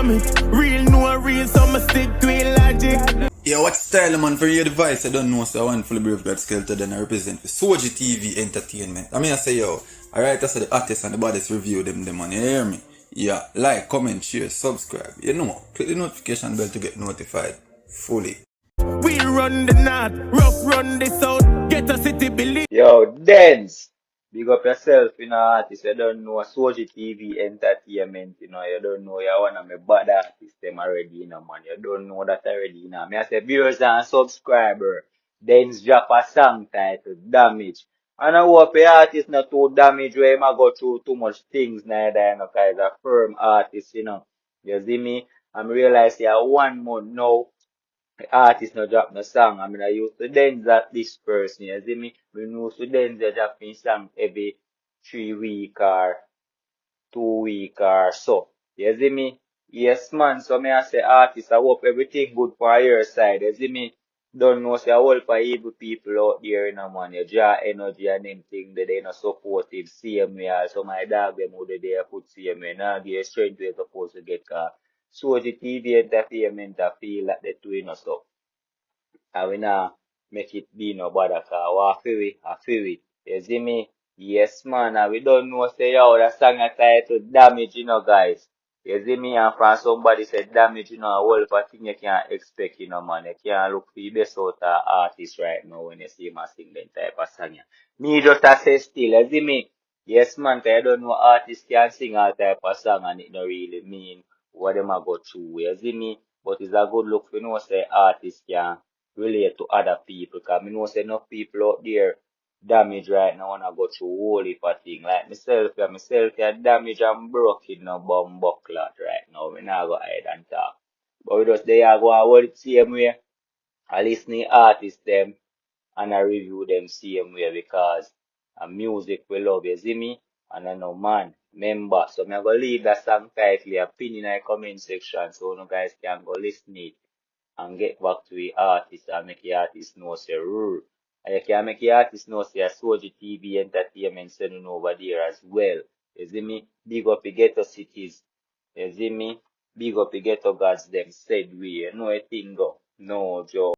damage. Real no real, so me stick to it logic. Yo, what style, man? For your device, I don't know, so I want fully brave God skeleton, then I represent for Soji TV Entertainment. I mean, I say, yo, alright, I say the artists and the baddest review them, man, you hear me? Yeah, like, comment, share, subscribe, you know, click the notification bell to get notified fully. We run the north, rough run the south, get a city believe. Yo, Denz, big up yourself, artist. You don't know Soji TV Entertainment, you don't know you're one of my bad artists, them already, man. You don't know that already, Me I say, viewers and subscriber, Denz drop a song titled Damage. And I hope the artist not too damaged where him a go through too much things neither, cause he's a firm artist, You see me? I'm realize yeah, 1 month now. The artist no drop no song. I mean, I used to dance at this person, you see me? We used to dance they dropping song every 3 week or 2 week or so. You see me? Yes, man. So me I say artist, I hope everything good for your side. You see me? Don't know say a whole for evil people out there, man. You draw energy and them thing that they not supportive. Same way. So my dog them who they there put same way. Now give strength way supposed to get car. So the TV entertainment I feel like they doing us up. And we not make it be no bother cause I feel it. You see me? Yes man, and we don't know say yo that song a title damage, guys. You see me? And from somebody said damage, a whole of thing you can't expect, man. You can't look for the best out of artist right now when you see him sing that type of song. Me just a say still, you see me? Yes man, 'cause I don't know artists can sing all type of song and it don't really mean what them a go through. You see me? But it's a good look for say artists can relate to other people. Cause me know say enough people out there damage right now wanna go through whole heap of thing. Like myself, damage and broken no bum buckler right now. We not go hide and talk. But we just they are go and hold it same way. I listen to artists them and I review them same way because music we love, you see me? And I know man, member. So me I go leave that song title a pin in the comment section so you guys can go listen it and get back to the artist and make the artist know say rule. And you can make the artist know say Soji TV Entertainment sending over there as well. You see me? Big up the ghetto cities. You see me? Big up the ghetto gods them said we. You know a thing go. No joke.